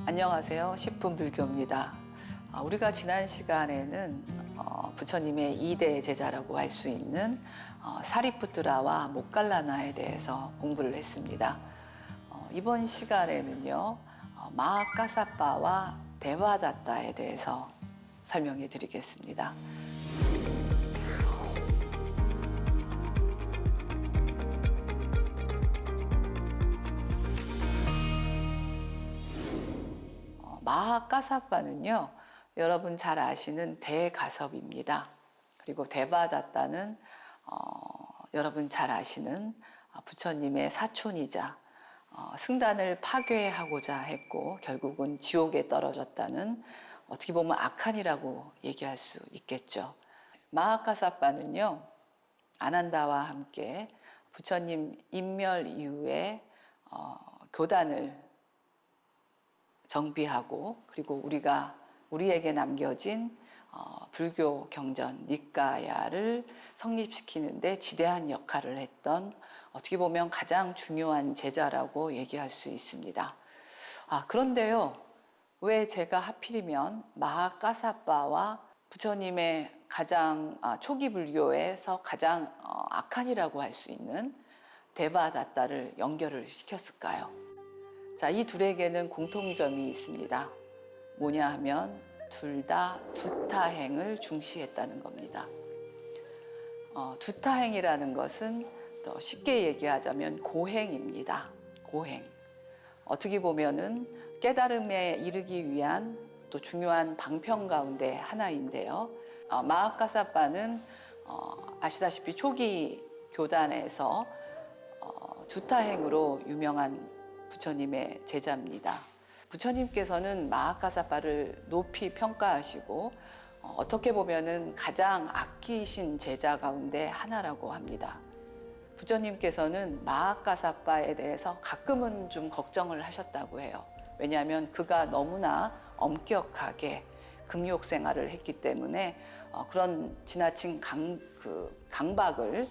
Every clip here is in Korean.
안녕하세요. 10분 불교입니다. 우리가 지난 시간에는 부처님의 2대 제자라고 할 수 있는 사리푸트라와 모칼라나에 대해서 공부를 했습니다. 이번 시간에는요, 마하카사빠와 데와다타에 대해서 설명해 드리겠습니다. 마하카사빠는요, 여러분 잘 아시는 대가섭입니다. 그리고 데바다타는 여러분 잘 아시는 부처님의 사촌이자 승단을 파괴하고자 했고 결국은 지옥에 떨어졌다는 어떻게 보면 악한이라고 얘기할 수 있겠죠. 마하카사빠는요, 아난다와 함께 부처님 인멸 이후에 교단을 정비하고 그리고 우리에게 남겨진 불교 경전 니까야를 성립시키는데 지대한 역할을 했던 어떻게 보면 가장 중요한 제자라고 얘기할 수 있습니다. 그런데요, 왜 제가 하필이면 마하카사빠와 부처님의 가장 초기 불교에서 가장 악한이라고 할 수 있는 데바다타를 연결을 시켰을까요? 자, 이 둘에게는 공통점이 있습니다. 뭐냐 하면 둘 다 두타행을 중시했다는 겁니다. 두타행이라는 것은 더 쉽게 얘기하자면 고행입니다. 고행. 어떻게 보면은 깨달음에 이르기 위한 또 중요한 방편 가운데 하나인데요. 마하카사빠는 아시다시피 초기 교단에서 두타행으로 유명한 부처님의 제자입니다. 부처님께서는 마하카사빠를 높이 평가하시고 어떻게 보면은 가장 아끼신 제자 가운데 하나라고 합니다. 부처님께서는 마하카사빠에 대해서 가끔은 좀 걱정을 하셨다고 해요. 왜냐하면 그가 너무나 엄격하게 금욕 생활을 했기 때문에 그런 지나친 강박을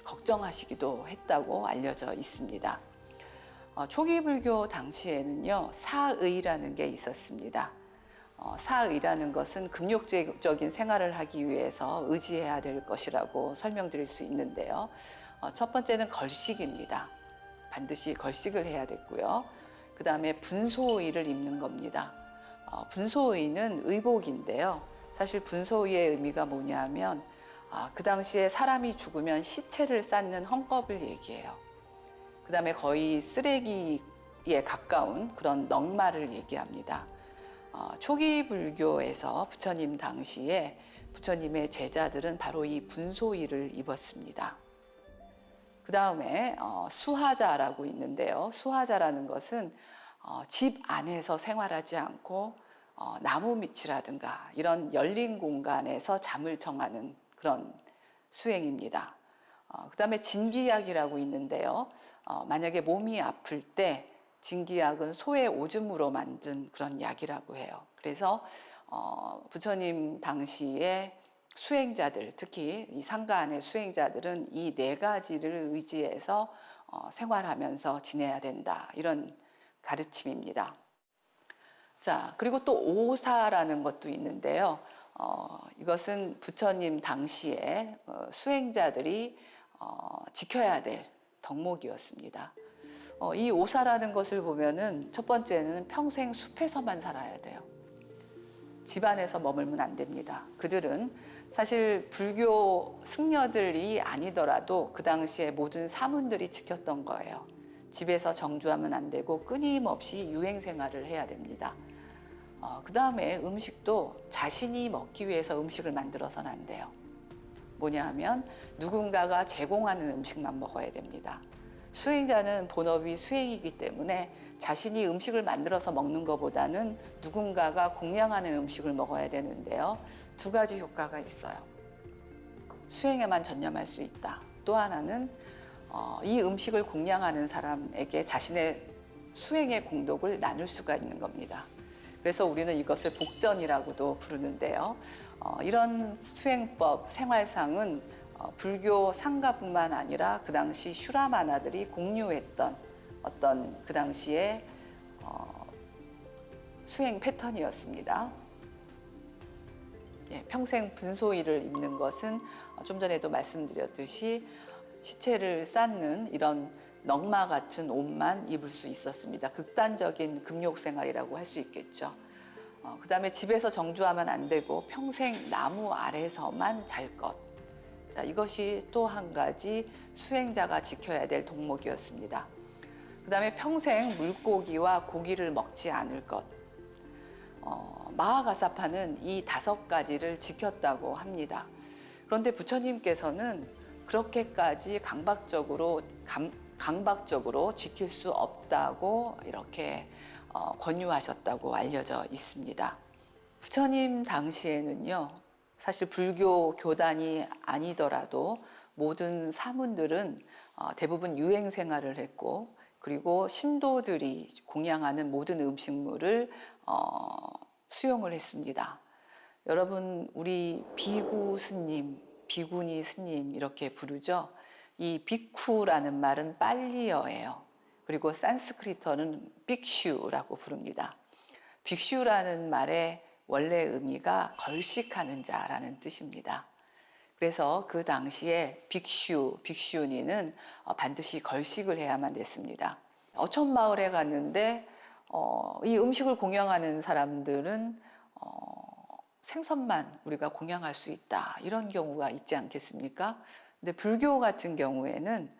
걱정하시기도 했다고 알려져 있습니다. 초기 불교 당시에는요, 사의라는 게 있었습니다. 사의라는 것은 금욕적인 생활을 하기 위해서 의지해야 될 것이라고 설명드릴 수 있는데요. 첫 번째는 걸식입니다. 반드시 걸식을 해야 됐고요. 그 다음에 분소의를 입는 겁니다. 분소의는 의복인데요. 사실 분소의의 의미가 뭐냐면 그 당시에 사람이 죽으면 시체를 쌓는 헝겊을 얘기해요. 그 다음에 거의 쓰레기에 가까운 그런 넝마를 얘기합니다. 초기 불교에서 부처님 당시에 부처님의 제자들은 바로 이 분소의를 입었습니다. 그 다음에 수하자라고 있는데요. 수하자라는 것은 집 안에서 생활하지 않고 나무 밑이라든가 이런 열린 공간에서 잠을 청하는 그런 수행입니다. 그 다음에 진기약이라고 있는데요. 만약에 몸이 아플 때 진기약은 소의 오줌으로 만든 그런 약이라고 해요. 그래서 부처님 당시에 수행자들, 특히 이 상가 안의 수행자들은 이 네 가지를 의지해서 생활하면서 지내야 된다. 이런 가르침입니다. 자, 그리고 또 오사라는 것도 있는데요. 이것은 부처님 당시에 수행자들이 지켜야 될 덕목이었습니다. 이 오사라는 것을 보면은 첫 번째는 평생 숲에서만 살아야 돼요. 집안에서 머물면 안 됩니다. 그들은 사실 불교 승려들이 아니더라도 그 당시에 모든 사문들이 지켰던 거예요. 집에서 정주하면 안 되고 끊임없이 유행 생활을 해야 됩니다. 그 다음에 음식도 자신이 먹기 위해서 음식을 만들어서는 안 돼요. 뭐냐 하면 누군가가 제공하는 음식만 먹어야 됩니다. 수행자는 본업이 수행이기 때문에 자신이 음식을 만들어서 먹는 것보다는 누군가가 공양하는 음식을 먹어야 되는데요. 두 가지 효과가 있어요. 수행에만 전념할 수 있다. 또 하나는 이 음식을 공양하는 사람에게 자신의 수행의 공덕을 나눌 수가 있는 겁니다. 그래서 우리는 이것을 복전이라고도 부르는데요. 이런 수행법, 생활상은 불교 상가뿐만 아니라 그 당시 슈라마나들이 공유했던 어떤 그 당시에 수행 패턴이었습니다. 예, 평생 분소일을 입는 것은 좀 전에도 말씀드렸듯이 시체를 쌓는 이런 넝마 같은 옷만 입을 수 있었습니다. 극단적인 금욕 생활이라고 할 수 있겠죠. 그다음에 집에서 정주하면 안 되고 평생 나무 아래서만 잘 것. 자, 이것이 또 한 가지 수행자가 지켜야 될 덕목이었습니다. 그다음에 평생 물고기와 고기를 먹지 않을 것. 마하가사파는 이 5가지를 지켰다고 합니다. 그런데 부처님께서는 그렇게까지 강박적으로 지킬 수 없다고 이렇게 권유하셨다고 알려져 있습니다. 부처님 당시에는요, 사실 불교 교단이 아니더라도 모든 사문들은 대부분 유행 생활을 했고, 그리고 신도들이 공양하는 모든 음식물을 수용을 했습니다. 여러분, 우리 비구 스님, 비구니 스님 이렇게 부르죠. 이 비쿠라는 말은 빨리어예요. 그리고 산스크리트어는 빅슈라고 부릅니다. 빅슈라는 말의 원래 의미가 걸식하는 자라는 뜻입니다. 그래서 그 당시에 빅슈니는 반드시 걸식을 해야만 됐습니다. 어촌마을에 갔는데 이 음식을 공양하는 사람들은 생선만 우리가 공양할 수 있다, 이런 경우가 있지 않겠습니까? 근데 불교 같은 경우에는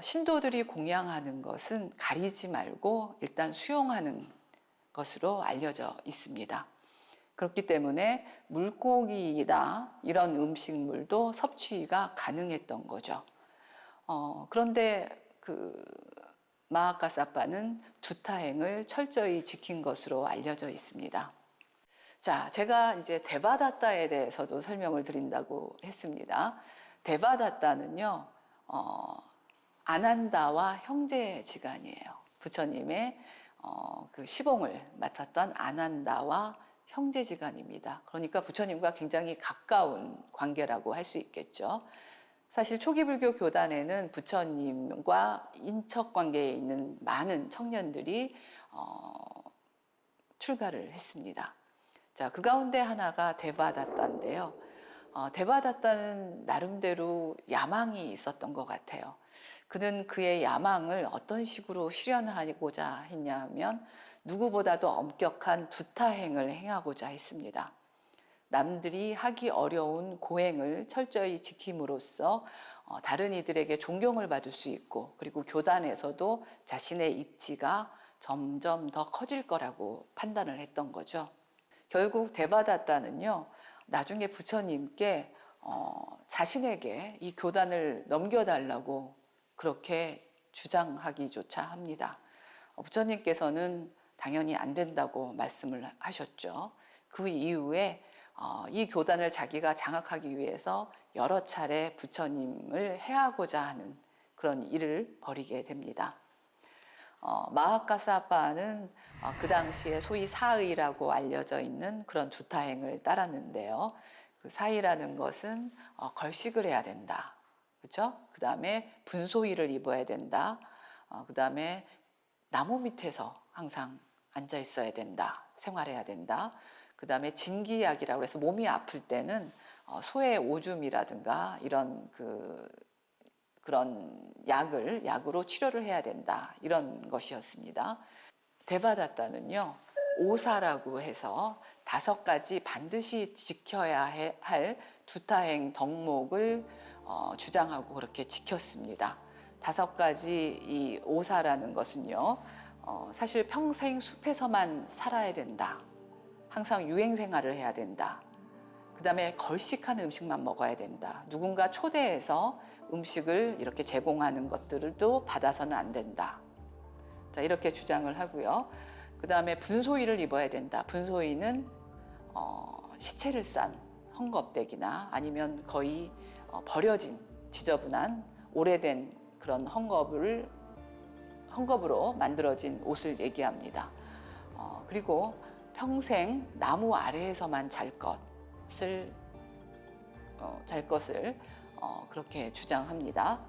신도들이 공양하는 것은 가리지 말고 일단 수용하는 것으로 알려져 있습니다. 그렇기 때문에 물고기나 이런 음식물도 섭취가 가능했던 거죠. 그런데 그 마하가사파는 두타행을 철저히 지킨 것으로 알려져 있습니다. 자, 제가 이제 데바다타에 대해서도 설명을 드린다고 했습니다. 데바다타는요, 아난다와 형제지간이에요. 부처님의 그 시봉을 맡았던 아난다와 형제지간입니다. 그러니까 부처님과 굉장히 가까운 관계라고 할 수 있겠죠. 사실 초기 불교 교단에는 부처님과 인척 관계에 있는 많은 청년들이 출가를 했습니다. 자, 그 가운데 하나가 데바다타인데요. 데바다타는 나름대로 야망이 있었던 것 같아요. 그는 그의 야망을 어떤 식으로 실현하고자 했냐면 누구보다도 엄격한 두타행을 행하고자 했습니다. 남들이 하기 어려운 고행을 철저히 지킴으로써 다른 이들에게 존경을 받을 수 있고, 그리고 교단에서도 자신의 입지가 점점 더 커질 거라고 판단을 했던 거죠. 결국 데바다타는요, 나중에 부처님께 자신에게 이 교단을 넘겨달라고 그렇게 주장하기조차 합니다. 부처님께서는 당연히 안 된다고 말씀을 하셨죠. 그 이후에 이 교단을 자기가 장악하기 위해서 여러 차례 부처님을 해하고자 하는 그런 일을 벌이게 됩니다. 마하가사파는 그 당시에 소위 사의라고 알려져 있는 그런 두타행을 따랐는데요. 그 사의라는 것은 걸식을 해야 된다, 그렇죠? 그 다음에 분소의를 입어야 된다. 그 다음에 나무 밑에서 항상 앉아 있어야 된다, 생활해야 된다. 그 다음에 진기약이라고 해서 몸이 아플 때는 소의 오줌이라든가 이런 그런 약으로 치료를 해야 된다, 이런 것이었습니다. 데바다타는요, 오사라고 해서 5가지 반드시 지켜야 할 두타행 덕목을 주장하고 그렇게 지켰습니다. 5가지 이 오사라는 것은요, 사실 평생 숲에서만 살아야 된다, 항상 유행 생활을 해야 된다, 그 다음에 걸식한 음식만 먹어야 된다, 누군가 초대해서 음식을 이렇게 제공하는 것들도 받아서는 안 된다. 자, 이렇게 주장을 하고요. 그 다음에 분소의를 입어야 된다. 분소의는 시체를 싼 헝겊대기나 아니면 거의 버려진 지저분한 오래된 그런 헝겊으로 만들어진 옷을 얘기합니다. 그리고 평생 나무 아래에서만 잘 것을 그렇게 주장합니다.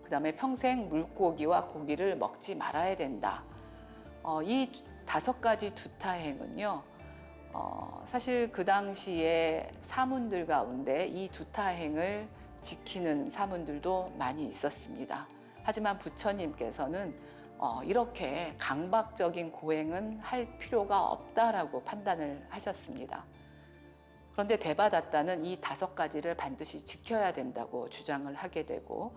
그 다음에 평생 물고기와 고기를 먹지 말아야 된다. 이 5가지 두타행은요, 사실 그 당시에 사문들 가운데 이 두타행을 지키는 사문들도 많이 있었습니다. 하지만 부처님께서는 이렇게 강박적인 고행은 할 필요가 없다라고 판단을 하셨습니다. 그런데 대바다타는 이 5가지를 반드시 지켜야 된다고 주장을 하게 되고,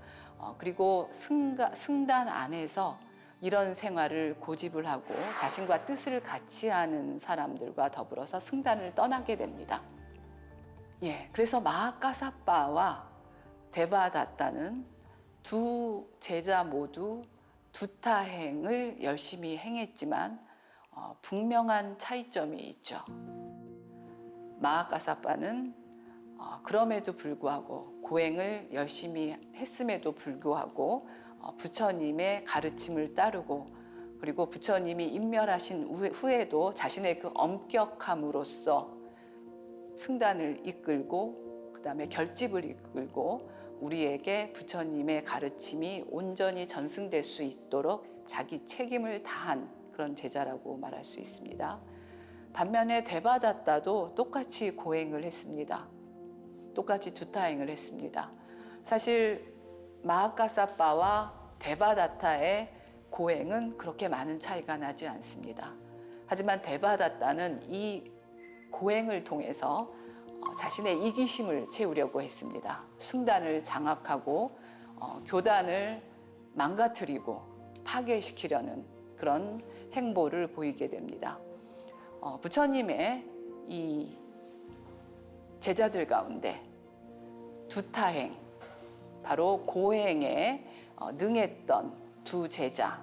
그리고 승단 안에서 이런 생활을 고집을 하고 자신과 뜻을 같이 하는 사람들과 더불어서 승단을 떠나게 됩니다. 예, 그래서 마하카사빠와 대바다타는 두 제자 모두 두타행을 열심히 행했지만 분명한 차이점이 있죠. 마하카사빠는 그럼에도 불구하고 고행을 열심히 했음에도 불구하고 부처님의 가르침을 따르고, 그리고 부처님이 인멸하신 후에도 자신의 그 엄격함으로써 승단을 이끌고 그 다음에 결집을 이끌고 우리에게 부처님의 가르침이 온전히 전승될 수 있도록 자기 책임을 다한 그런 제자라고 말할 수 있습니다. 반면에 대바다타도 똑같이 고행을 했습니다. 똑같이 두타행을 했습니다. 사실 마하카사빠와 대바다타의 고행은 그렇게 많은 차이가 나지 않습니다. 하지만 대바다타는 이 고행을 통해서 자신의 이기심을 채우려고 했습니다. 승단을 장악하고 교단을 망가뜨리고 파괴시키려는 그런 행보를 보이게 됩니다. 부처님의 이 제자들 가운데 두타행, 바로 고행에 능했던 두 제자,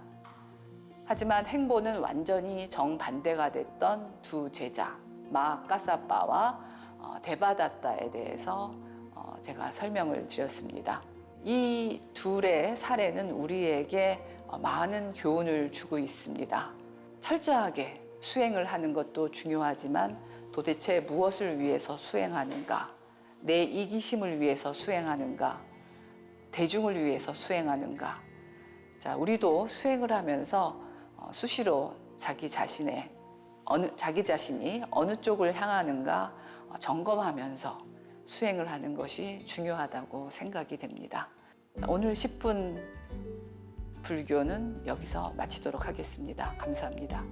하지만 행보는 완전히 정반대가 됐던 두 제자 마하카사빠와 대바다타에 대해서 제가 설명을 드렸습니다. 이 둘의 사례는 우리에게 많은 교훈을 주고 있습니다. 철저하게 수행을 하는 것도 중요하지만 도대체 무엇을 위해서 수행하는가? 내 이기심을 위해서 수행하는가? 대중을 위해서 수행하는가? 자, 우리도 수행을 하면서 수시로 자기 자신이 어느 쪽을 향하는가 점검하면서 수행을 하는 것이 중요하다고 생각이 됩니다. 오늘 10분 불교는 여기서 마치도록 하겠습니다. 감사합니다.